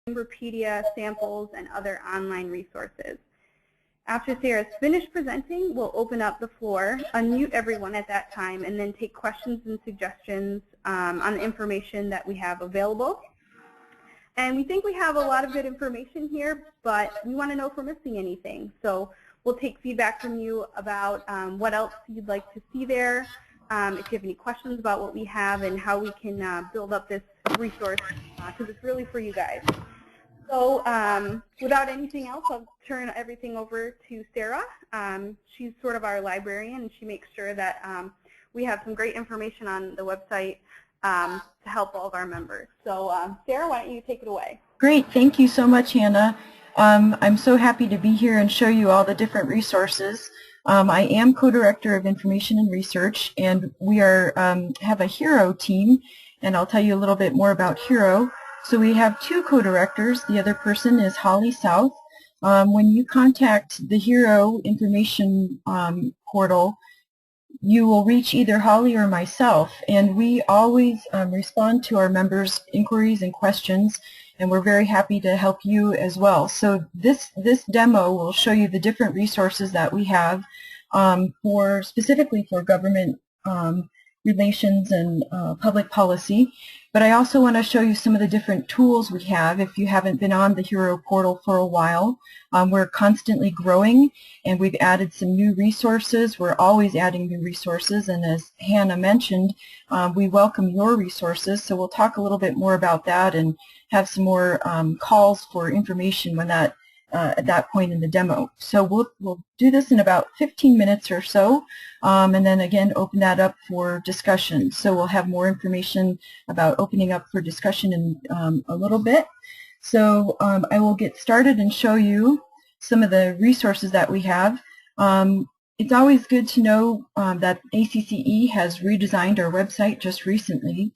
Chamberpedia, samples, and other online resources. After Sarah's finished presenting, we'll open up the floor, unmute everyone at that time, and then take questions and suggestions on the information that we have available. And we think we have a lot of good information here, but we want to know if we're missing anything. So we'll take feedback from you about what else you'd like to see there, if you have any questions about what we have and how we can build up this resource, because it's really for you guys. So without anything else, I'll turn everything over to Sarah. She's sort of our librarian, and she makes sure that we have some great information on the website to help all of our members. So Sarah, why don't you take it away? Great. Thank you so much, Hannah. I'm so happy to be here and show you all the different resources. I am co-director of information and research, and we are have a HERO team, and I'll tell you a little bit more about HERO. So we have two co-directors. The other person is Holly South. When you contact the HERO information portal, you will reach either Holly or myself, and we always respond to our members' inquiries and questions, and we're very happy to help you as well. So this demo will show you the different resources that we have specifically for government relations and public policy. But I also want to show you some of the different tools we have if you haven't been on the HERO portal for a while. We're constantly growing, and we've added some new resources. We're always adding new resources, and as Hannah mentioned, we welcome your resources. So we'll talk a little bit more about that and have some more calls for information when that at that point in the demo. So we'll do this in about 15 minutes or so, and then again open that up for discussion. So we'll have more information about opening up for discussion in a little bit. So I will get started and show you some of the resources that we have. It's always good to know that ACCE has redesigned our website just recently.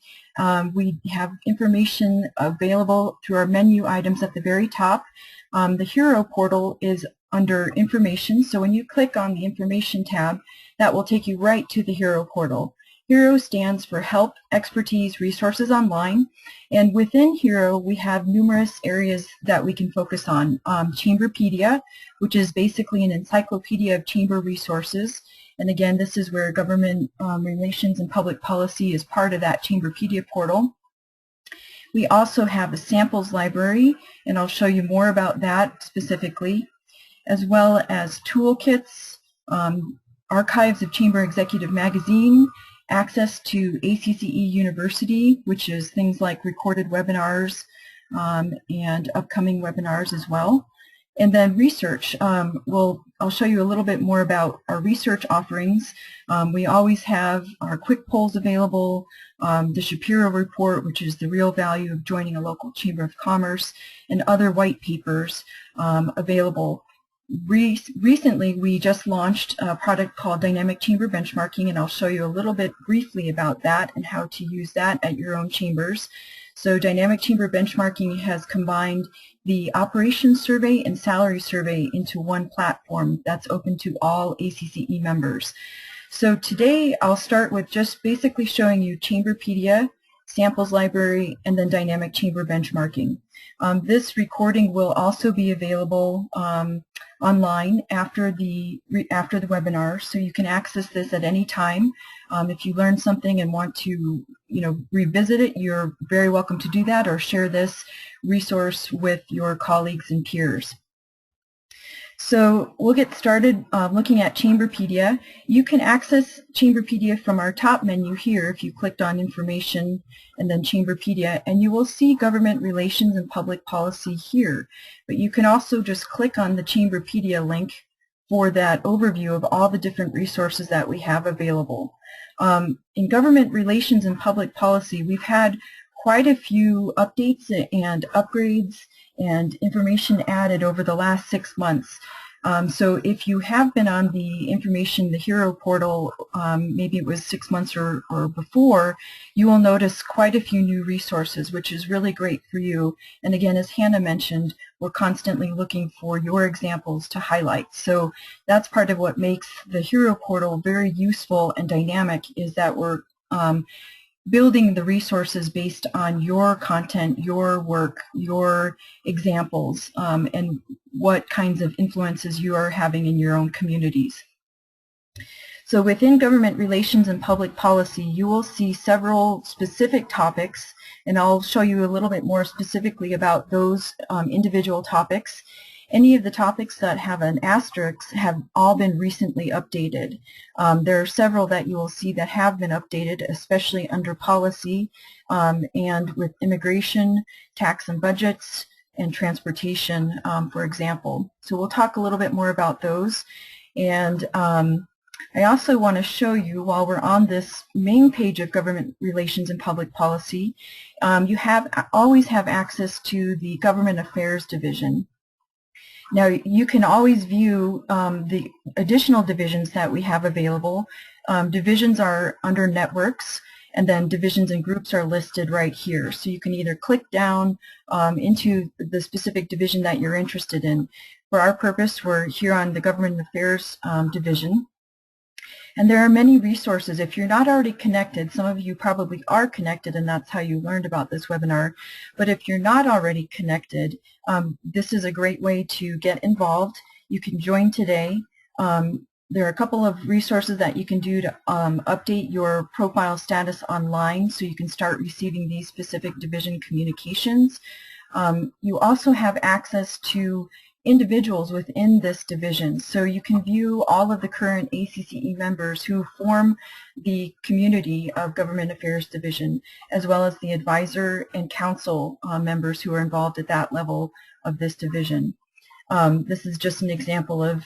We have information available through our menu items at the very top. The HERO portal is under information, so when you click on the information tab, that will take you right to the HERO portal. HERO stands for Help, Expertise, Resources Online, and within HERO we have numerous areas that we can focus on. Chamberpedia, which is basically an encyclopedia of chamber resources, and again this is where government relations and public policy is part of that Chamberpedia portal. We also have a samples library, and I'll show you more about that specifically, as well as toolkits, archives of Chamber Executive Magazine, access to ACCE University, which is things like recorded webinars and upcoming webinars as well. And then research. I'll show you a little bit more about our research offerings. We always have our quick polls available, the Shapiro report, which is the real value of joining a local chamber of commerce, and other white papers available. Recently, we just launched a product called Dynamic Chamber Benchmarking, and I'll show you a little bit briefly about that and how to use that at your own chambers. So Dynamic Chamber Benchmarking has combined the operations survey and salary survey into one platform that's open to all ACCE members. So today I'll start with just basically showing you Chamberpedia, samples library, and then Dynamic Chamber Benchmarking. This recording will also be available online after the webinar, so you can access this at any time. If you learn something and want to, revisit it, you're very welcome to do that, or share this resource with your colleagues and peers. So we'll get started looking at Chamberpedia. You can access Chamberpedia from our top menu here if you clicked on Information and then Chamberpedia, and you will see Government Relations and Public Policy here. But you can also just click on the Chamberpedia link for that overview of all the different resources that we have available. In Government Relations and Public Policy, we've had quite a few updates and upgrades and information added over the last 6 months. So if you have been on the the HERO portal, maybe it was 6 months or before, you will notice quite a few new resources, which is really great for you. And again, as Hannah mentioned, we're constantly looking for your examples to highlight. So that's part of what makes the HERO portal very useful and dynamic, is that we're building the resources based on your content, your work, your examples, and what kinds of influences you are having in your own communities. So within government relations and public policy, you will see several specific topics, and I'll show you a little bit more specifically about those individual topics. Any of the topics that have an asterisk have all been recently updated. There are several that you will see that have been updated, especially under policy and with immigration, tax and budgets, and transportation, for example. So we'll talk a little bit more about those. And I also want to show you, while we're on this main page of government relations and public policy, you always have access to the government affairs division. Now you can always view the additional divisions that we have available. Divisions are under networks, and then divisions and groups are listed right here. So you can either click down into the specific division that you're interested in. For our purpose, we're here on the government affairs division. And there are many resources. If you're not already connected, some of you probably are connected, and that's how you learned about this webinar. But if you're not already connected, this is a great way to get involved. You can join today. There are a couple of resources that you can do to update your profile status online so you can start receiving these specific division communications. You also have access to individuals within this division. So you can view all of the current ACCE members who form the community of Government Affairs Division, as well as the advisor and council members who are involved at that level of this division. This is just an example of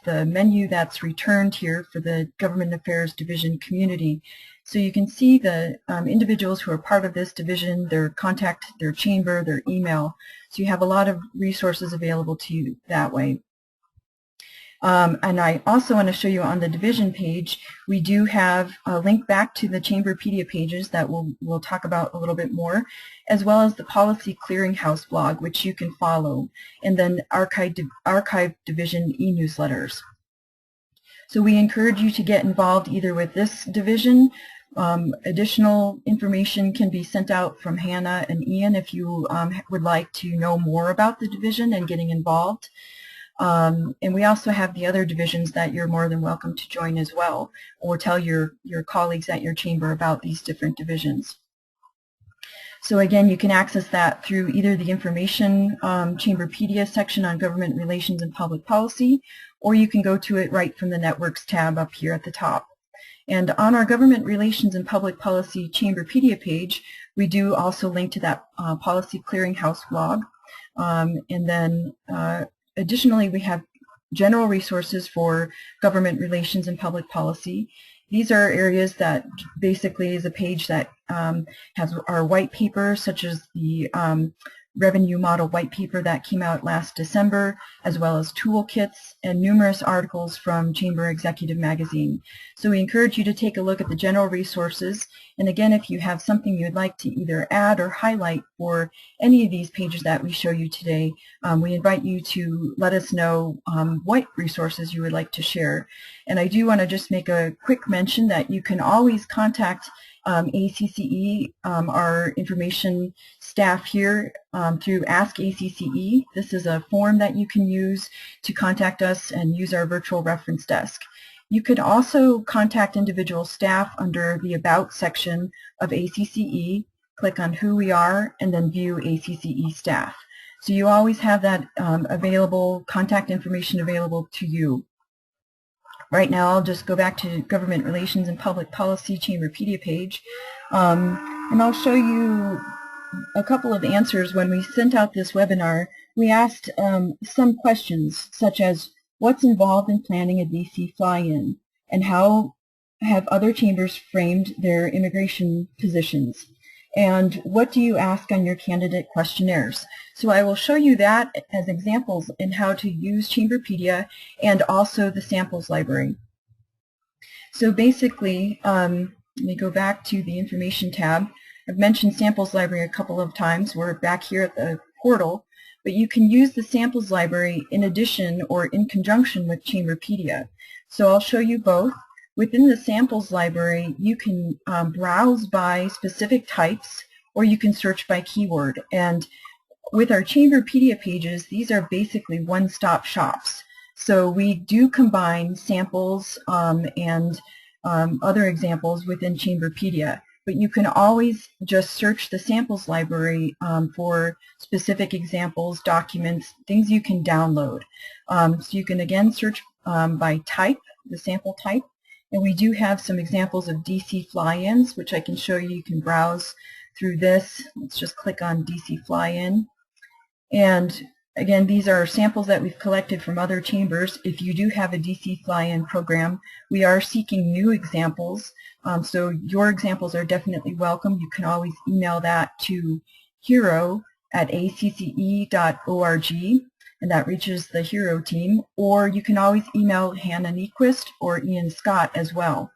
the menu that's returned here for the Government Affairs Division community. So you can see the individuals who are part of this division, their contact, their chamber, their email. So you have a lot of resources available to you that way. And I also want to show you on the division page, we do have a link back to the Chamberpedia pages that we'll talk about a little bit more, as well as the Policy Clearinghouse blog, which you can follow, and then archive division e-newsletters. So we encourage you to get involved either with this division. Additional information can be sent out from Hannah and Ian if you would like to know more about the division and getting involved. And we also have the other divisions that you're more than welcome to join as well, or tell your colleagues at your chamber about these different divisions. So again, you can access that through either the information Chamberpedia section on government relations and public policy, or you can go to it right from the networks tab up here at the top. And on our government relations and public policy Chamberpedia page, we do also link to that Policy Clearinghouse blog. And then additionally, we have general resources for government relations and public policy. These are areas that basically is a page that has our white paper, such as the revenue model white paper that came out last December, as well as toolkits and numerous articles from Chamber Executive Magazine. So we encourage you to take a look at the general resources. And again, if you have something you'd like to either add or highlight for any of these pages that we show you today, we invite you to let us know what resources you would like to share. And I do want to just make a quick mention that you can always contact ACCE, our information staff here, through Ask ACCE. This is a form that you can use to contact us and use our virtual reference desk. You could also contact individual staff under the About section of ACCE, click on Who We Are, and then View ACCE Staff. So you always have that contact information available to you. Right now, I'll just go back to Government Relations and Public Policy Chamberpedia page, and I'll show you a couple of answers. When we sent out this webinar, we asked some questions, such as, what's involved in planning a DC fly-in, and how have other chambers framed their immigration positions? And what do you ask on your candidate questionnaires? So I will show you that as examples in how to use Chamberpedia and also the samples library. So basically, let me go back to the information tab. I've mentioned samples library a couple of times. We're back here at the portal, but you can use the samples library in addition or in conjunction with Chamberpedia. So I'll show you both. within the samples library, you can browse by specific types, or you can search by keyword. And with our Chamberpedia pages, these are basically one-stop shops. So we do combine samples and other examples within Chamberpedia, but you can always just search the samples library for specific examples, documents, things you can download. So you can again search by type, the sample type, and we do have some examples of DC fly-ins, which I can show you. You can browse through this. Let's just click on DC fly-in. And again, these are samples that we've collected from other chambers. If you do have a DC fly-in program, we are seeking new examples. So your examples are definitely welcome. You can always email that to hero@acce.org, and that reaches the HERO team. Or you can always email Hannah Nyquist or Ian Scott as well.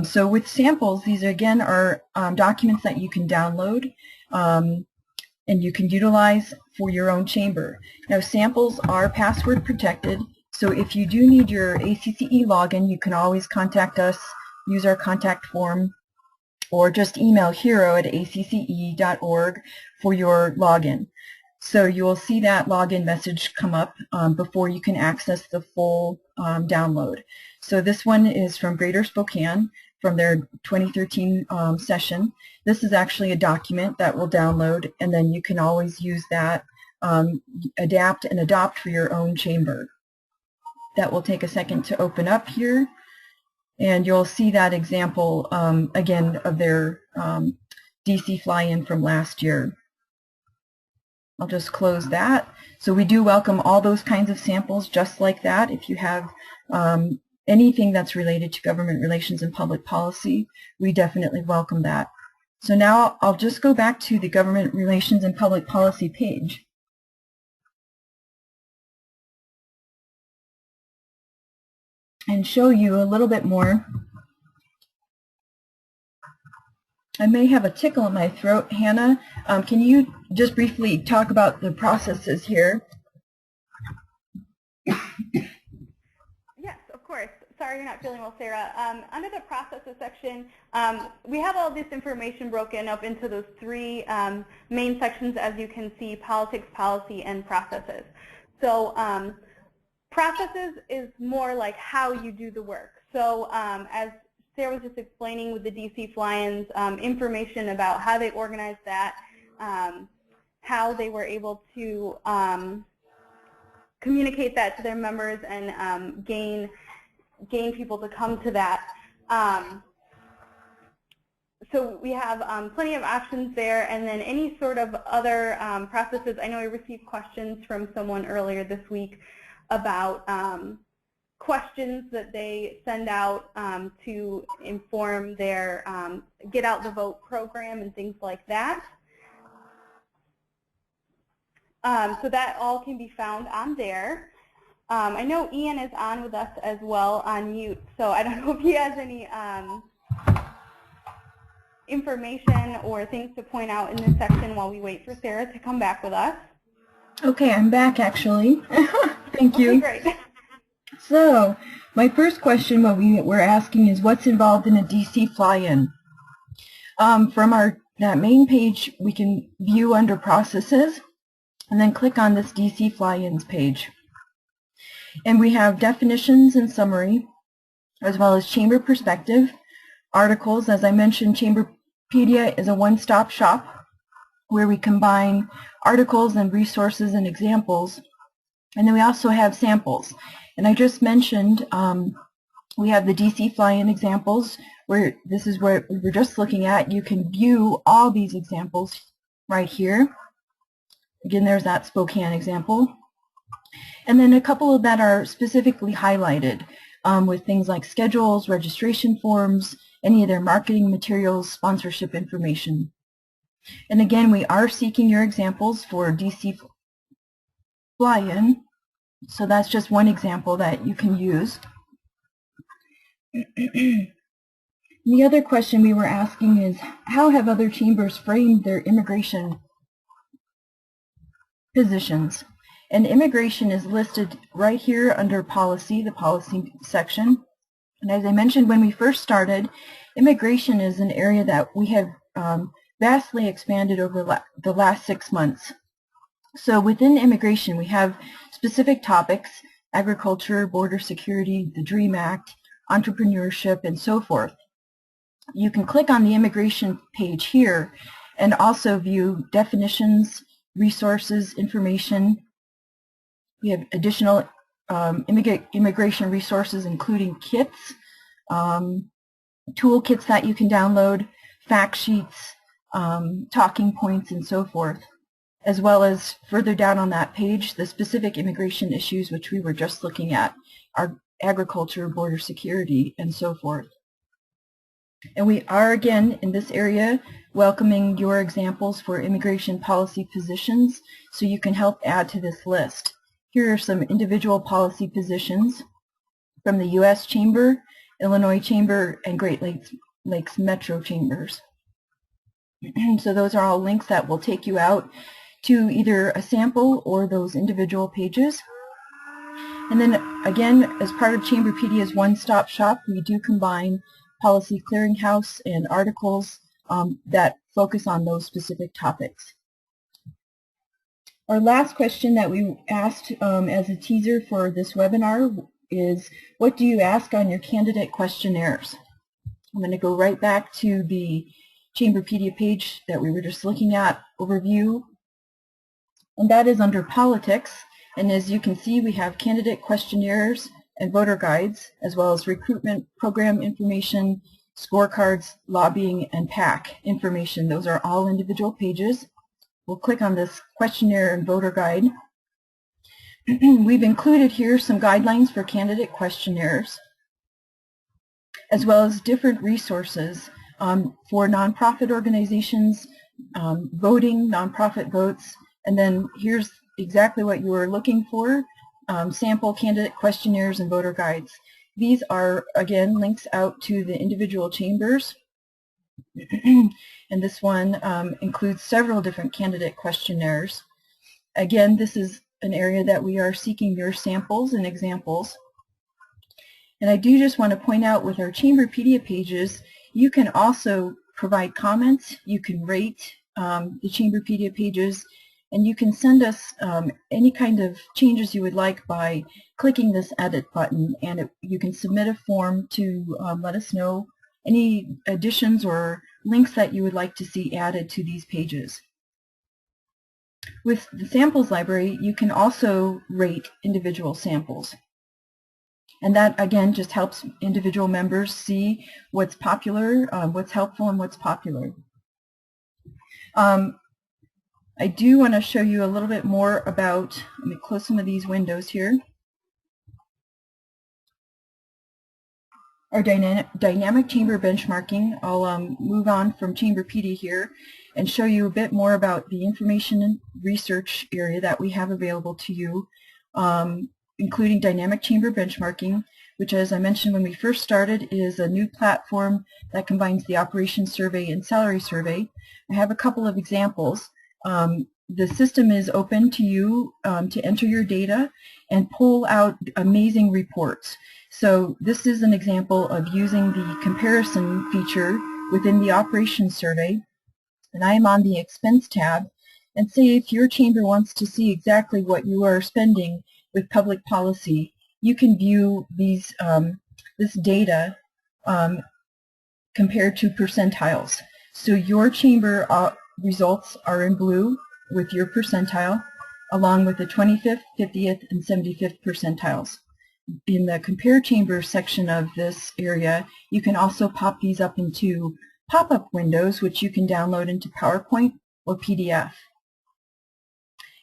So with samples, these again are documents that you can download and you can utilize for your own chamber. Now, samples are password protected, so if you do need your ACCE login, you can always contact us, use our contact form, or just email hero@acce.org for your login. So you will see that login message come up before you can access the full download. So this one is from Greater Spokane, from their 2013 session. This is actually a document that will download, and then you can always use that, adapt and adopt for your own chamber. That will take a second to open up here, and you'll see that example again of their DC fly-in from last year. I'll just close that. So we do welcome all those kinds of samples just like that. If you have anything that's related to government relations and public policy, we definitely welcome that. So now I'll just go back to the government relations and public policy page. And show you a little bit more. I may have a tickle in my throat. Hannah, can you just briefly talk about the processes here? Yes, of course. Sorry you're not feeling well, Sarah. Under the processes section, we have all this information broken up into those three main sections, as you can see: politics, policy, and processes. So processes is more like how you do the work. So as Sarah was just explaining with the DC fly-ins, information about how they organized that, how they were able to communicate that to their members and gain people to come to that. So we have plenty of options there, and then any sort of other processes. I know I received questions from someone earlier this week about questions that they send out to inform their Get Out the Vote program and things like that. So that all can be found on there. I know Ian is on with us as well on mute, so I don't know if he has any information or things to point out in this section while we wait for Sarah to come back with us. Okay, I'm back actually. Thank you. Okay, great. So, my first question, what we're asking is what's involved in a DC fly-in? From that main page, we can view under processes, and then click on this DC fly-ins page. And we have definitions and summary, as well as chamber perspective, articles. As I mentioned, Chamberpedia is a one-stop shop where we combine articles and resources and examples. And then we also have samples. And I just mentioned we have the DC fly-in examples, where this is where we were just looking at. You can view all these examples right here. Again, there's that Spokane example. And then a couple of that are specifically highlighted with things like schedules, registration forms, any of their marketing materials, sponsorship information. And again, we are seeking your examples for DC fly-in. So that's just one example that you can use. The other question we were asking is, how have other chambers framed their immigration positions? And immigration is listed right here under policy, the policy section. And as I mentioned when we first started, immigration is an area that we have vastly expanded over the last 6 months. So within immigration, we have specific topics: agriculture, border security, the DREAM Act, entrepreneurship, and so forth. You can click on the immigration page here and also view definitions, resources, information. We have additional immigration resources, including kits, toolkits that you can download, fact sheets, talking points, and so forth, as well as further down on that page, the specific immigration issues which we were just looking at, are agriculture, border security, and so forth. And we are, again, in this area, welcoming your examples for immigration policy positions so you can help add to this list. Here are some individual policy positions from the U.S. Chamber, Illinois Chamber, and Great Lakes Metro Chambers. So those are all links that will take you out to either a sample or those individual pages. And then again, as part of Chamberpedia's one-stop shop, we do combine policy clearinghouse and articles that focus on those specific topics. Our last question that we asked as a teaser for this webinar is, what do you ask on your candidate questionnaires? I'm going to go right back to the Chamberpedia page that we were just looking at, overview, and that is under politics. And as you can see, we have candidate questionnaires and voter guides, as well as recruitment program information, scorecards, lobbying, and PAC information. Those are all individual pages. We'll click on this questionnaire and voter guide. We've included here some guidelines for candidate questionnaires, as well as different resources for nonprofit organizations, voting, nonprofit votes, and then here's exactly what you were looking for, sample candidate questionnaires and voter guides. These are, again, links out to the individual chambers. And this one includes several different candidate questionnaires. Again, this is an area that we are seeking your samples and examples. And I do just want to point out, with our Chamberpedia pages, you can also provide comments, you can rate the Chamberpedia pages, and you can send us any kind of changes you would like by clicking this edit button, and you can submit a form to let us know any additions or links that you would like to see added to these pages. With the samples library, you can also rate individual samples. And that, again, just helps individual members see what's popular, what's helpful, and what's popular. I do want to show you a little bit more about, let me close some of these windows here. Our dynamic chamber benchmarking. I'll move on from Chamberpedia here and show you a bit more about the information and research area that we have available to you, including dynamic chamber benchmarking, which, as I mentioned when we first started, is a new platform that combines the operations survey and salary survey. I have a couple of examples. The system is open to you to enter your data and pull out amazing reports. So this is an example of using the comparison feature within the operations survey. And I am on the expense tab, and say if your chamber wants to see exactly what you are spending with public policy, you can view these this data compared to percentiles. So your chamber results are in blue with your percentile, along with the 25th, 50th, and 75th percentiles. In the Compare Chambers section of this area, you can also pop these up into pop-up windows, which you can download into PowerPoint or PDF.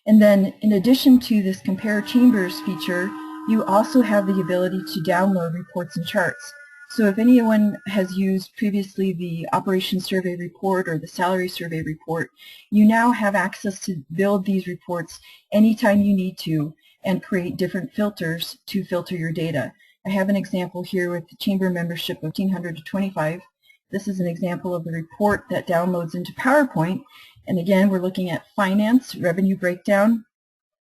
And then, in addition to this Compare Chambers feature, you also have the ability to download reports and charts. So if anyone has used previously the Operations Survey Report or the Salary Survey Report, you now have access to build these reports anytime you need to and create different filters to filter your data. I have an example here with the chamber membership of 1,500 to 25. This is an example of the report that downloads into PowerPoint. And again, we're looking at finance, revenue breakdown,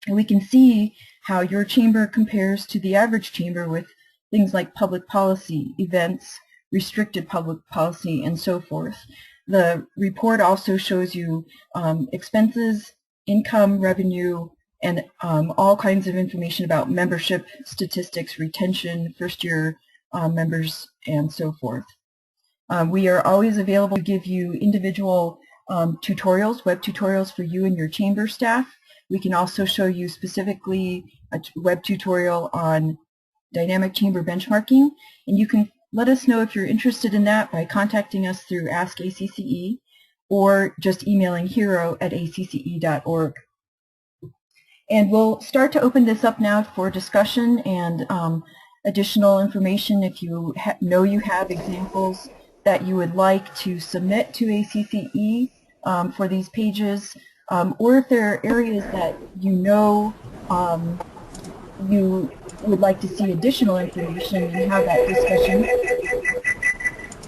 and we can see how your chamber compares to the average chamber with things like public policy, events, restricted public policy, and so forth. The report also shows you expenses, income, revenue, and all kinds of information about membership statistics, retention, first-year members, and so forth. We are always available to give you individual tutorials, web tutorials for you and your chamber staff. We can also show you specifically a web tutorial on dynamic chamber benchmarking, and you can let us know if you're interested in that by contacting us through Ask ACCE or just emailing hero@acce.org. And we'll start to open this up now for discussion and additional information. If you know you have examples that you would like to submit to ACCE for these pages, or if there are areas that you know you would like to see additional information and have that discussion.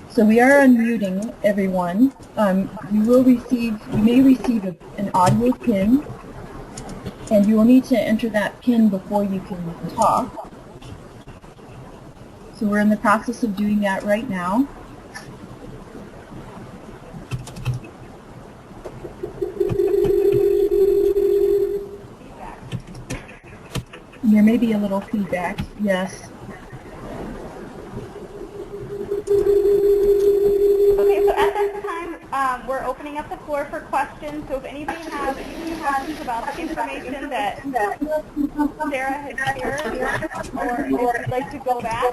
So we are unmuting everyone. You may receive an audio pin, and you will need to enter that pin before you can talk. So we're in the process of doing that right now. There may be a little feedback, yes. Okay, so at this time, we're opening up the floor for questions. So if anybody has any questions about the information that Sarah had shared, or if you'd like to go back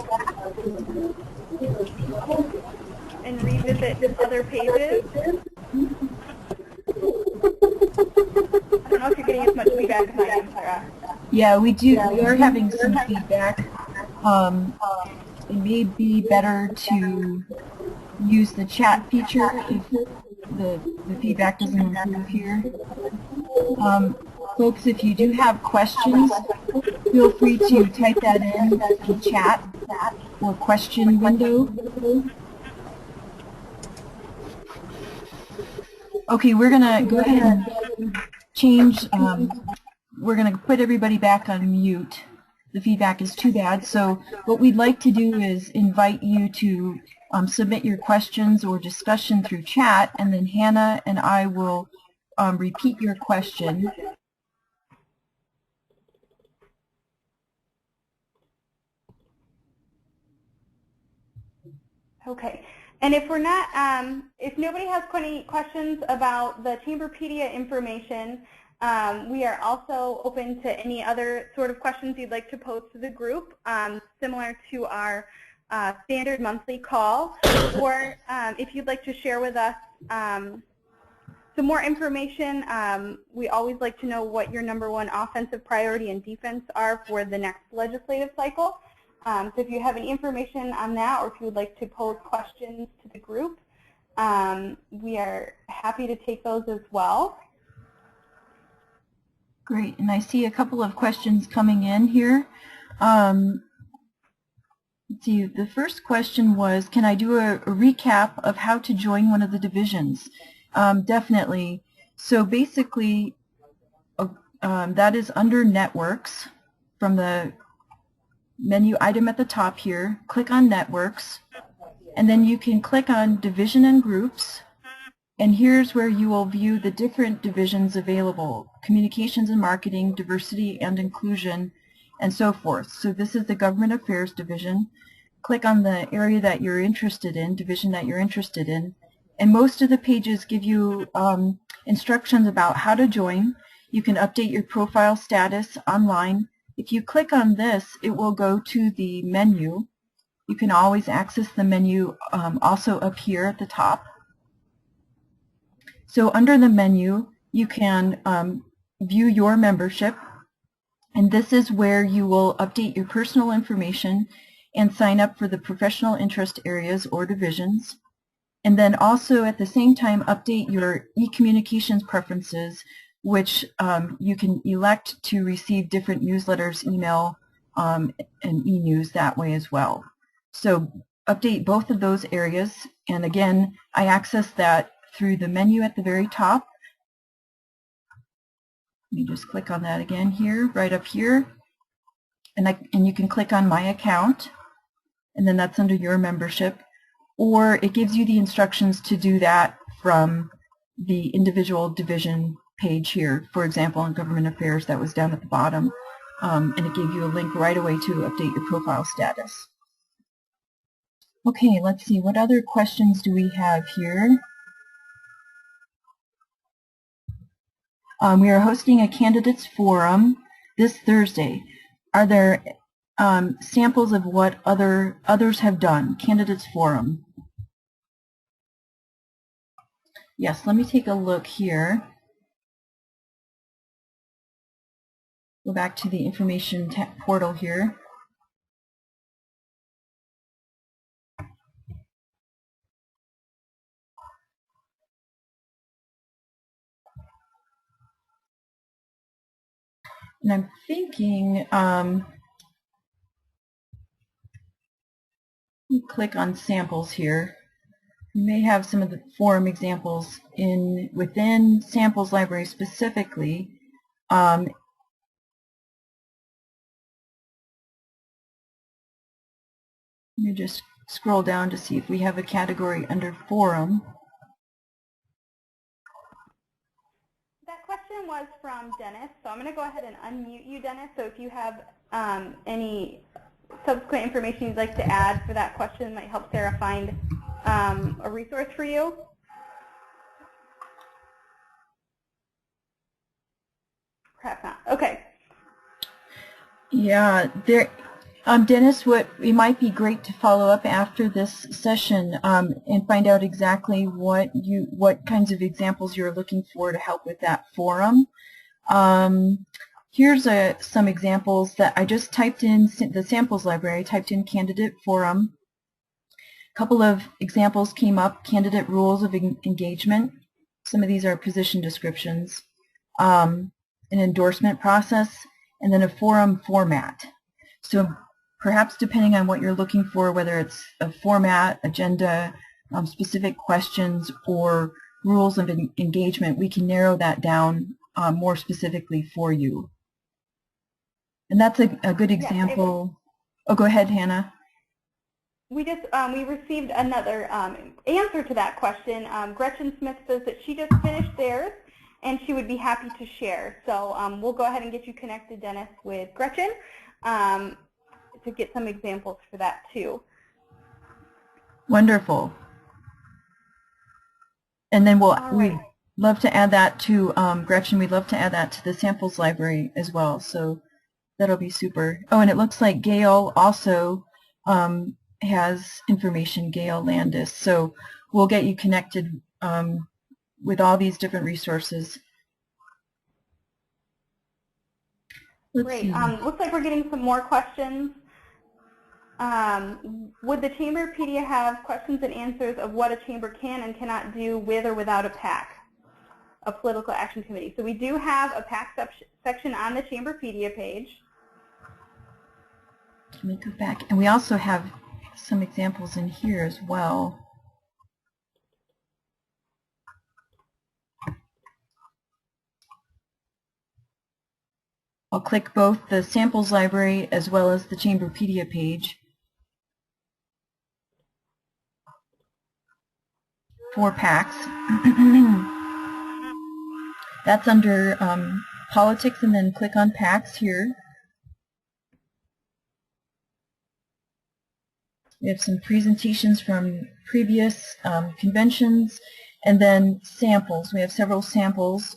and revisit other pages. I don't know if you're getting as much feedback as I am, Sarah. Yeah, we do. We are having some feedback. It may be better to use the chat feature if the feedback doesn't improve here. Folks, if you do have questions, feel free to type that in the chat or question window. Okay, we're going to go ahead and change. We're going to put everybody back on mute. The feedback is too bad. So what we'd like to do is invite you to submit your questions or discussion through chat, and then Hannah and I will repeat your question. Okay. And if we're not, if nobody has any questions about the Chamberpedia information, we are also open to any other sort of questions you'd like to pose to the group, similar to our standard monthly call, or if you'd like to share with us some more information. We always like to know what your #1 offensive priority and defense are for the next legislative cycle. So if you have any information on that, or if you would like to pose questions to the group, we are happy to take those as well. Great, and I see a couple of questions coming in here. Let's see, the first question was, can I do a recap of how to join one of the divisions? Definitely. So basically, that is under Networks from the menu item at the top here. Click on Networks, and then you can click on Division and Groups, and here's where you will view the different divisions available: Communications and Marketing, Diversity and Inclusion, and so forth. So this is the Government Affairs Division. Click on the area that you're interested in, division that you're interested in, and most of the pages give you instructions about how to join. You can update your profile status online. If you click on this, it will go to the menu. You can always access the menu also up here at the top. So under the menu, you can view your membership, and this is where you will update your personal information and sign up for the professional interest areas or divisions. And then also at the same time update your e-communications preferences, which you can elect to receive different newsletters, email, and e-news that way as well. So update both of those areas, and again, I access that through the menu at the very top. Let me just click on that again here, right up here, and you can click on My Account. and then that's under your membership, or it gives you the instructions to do that from the individual division page here. For example, in Government Affairs, that was down at the bottom, and it gave you a link right away to update your profile status. Okay, let's see, what other questions do we have here? We are hosting a candidates forum this Thursday. Are there samples of what others have done? Candidates forum. Yes, let me take a look here. Go back to the information portal here. And I'm thinking, click on samples here. You may have some of the forum examples within samples library specifically. Let me just scroll down to see if we have a category under forum. That question was from Dennis, so I'm going to go ahead and unmute you, Dennis. So if you have any subsequent information you'd like to add for that question, might help Sarah find a resource for you. Perhaps not. Okay. Yeah, Dennis, it might be great to follow up after this session and find out exactly what kinds of examples you're looking for to help with that forum. Here's some examples that I just typed in the samples library. I typed in candidate forum. A couple of examples came up: candidate rules of engagement. Some of these are position descriptions, an endorsement process, and then a forum format. So perhaps depending on what you're looking for, whether it's a format, agenda, specific questions, or rules of engagement, we can narrow that down more specifically for you. And that's a good example. Oh, go ahead, Hannah. We received another answer to that question. Gretchen Smith says that she just finished theirs and she would be happy to share. So we'll go ahead and get you connected, Dennis, with Gretchen to get some examples for that too. Wonderful. And then we'd love to add that to, Gretchen, we'd love to add that to the samples library as well. So that'll be super. Oh, and it looks like Gail also has information, Gail Landis. So we'll get you connected with all these different resources. Great. Looks like we're getting some more questions. Would the Chamberpedia have questions and answers of what a chamber can and cannot do with or without a PAC, a political action committee? So we do have a PAC section on the Chamberpedia page. Let me go back. And we also have some examples in here as well. I'll click both the samples library as well as the Chamberpedia page for PACs. That's under politics, and then click on PACs here. We have some presentations from previous conventions, and then samples. We have several samples.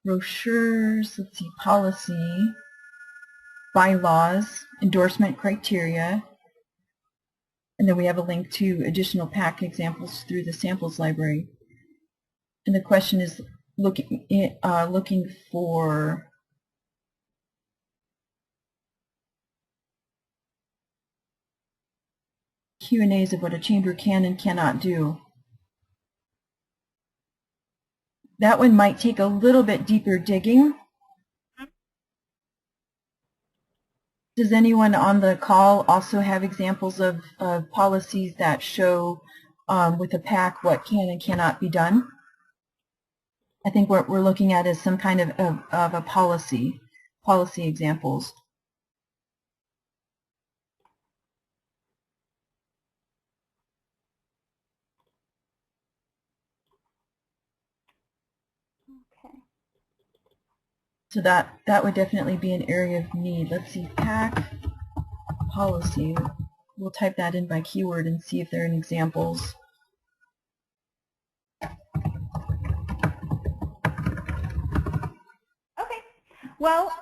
Brochures, let's see, policy, bylaws, endorsement criteria, and then we have a link to additional PAC examples through the samples library. And the question is looking for Q&As of what a chamber can and cannot do. That one might take a little bit deeper digging. Does anyone on the call also have examples of policies that show with a PAC what can and cannot be done? I think what we're looking at is some kind of a policy examples. So that would definitely be an area of need. Let's see, PAC policy. We'll type that in by keyword and see if there are any examples. Okay. Well,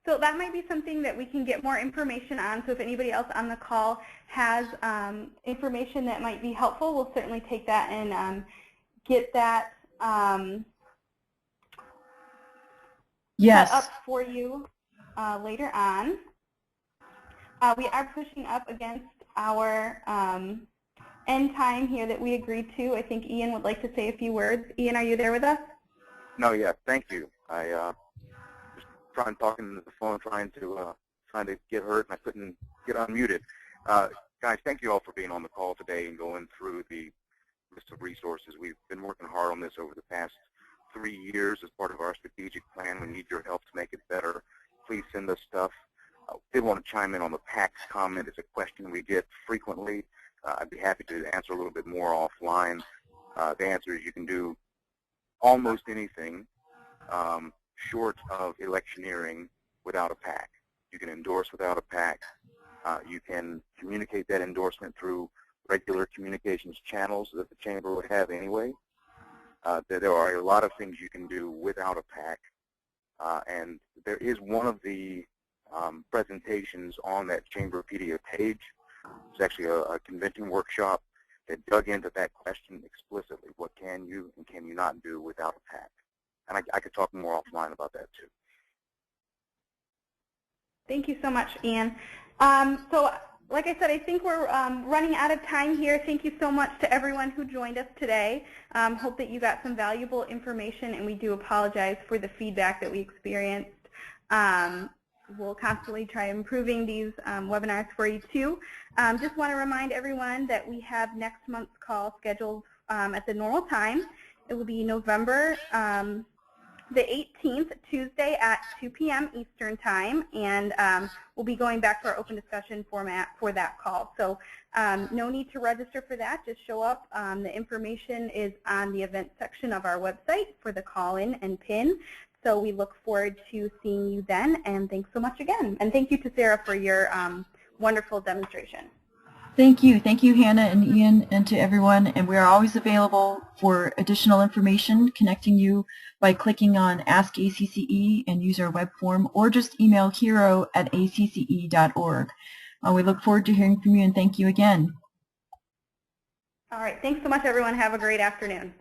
so that might be something that we can get more information on. So if anybody else on the call has information that might be helpful, we'll certainly take that and get that Yes. set up for you later on. We are pushing up against our end time here that we agreed to. I think Ian would like to say a few words. Ian, are you there with us? No, yeah, thank you. I was talking to the phone, trying to get heard, and I couldn't get unmuted. Guys, thank you all for being on the call today and going through the list of resources. We've been working hard on this over the past 3 years as part of our strategic plan. We need your help to make it better. Please send us stuff. I did want to chime in on the PACS comment. It's a question we get frequently. I'd be happy to answer a little bit more offline. The answer is you can do almost anything short of electioneering without a PAC. You can endorse without a PAC. You can communicate that endorsement through regular communications channels that the Chamber would have anyway. There are a lot of things you can do without a PAC. And there is one of the presentations on that Chamberpedia page. It's actually a convention workshop that dug into that question explicitly. What can you and can you not do without a PAC? And I could talk more offline about that too. Thank you so much, Ian. So like I said, I think we're running out of time here. Thank you so much to everyone who joined us today. Hope that you got some valuable information, and we do apologize for the feedback that we experienced. We'll constantly try improving these webinars for you too. Just want to remind everyone that we have next month's call scheduled at the normal time. It will be November the 18th, Tuesday at 2 p.m. Eastern Time, and we'll be going back to our open discussion format for that call. So no need to register for that. Just show up. The information is on the event section of our website for the call-in and PIN. So we look forward to seeing you then, and thanks so much again. And thank you to Sarah for your wonderful demonstration. Thank you. Thank you, Hannah and Ian, and to everyone. And we are always available for additional information, connecting you by clicking on Ask ACCE and use our web form, or just email hero@acce.org. We look forward to hearing from you, and thank you again. All right. Thanks so much, everyone. Have a great afternoon.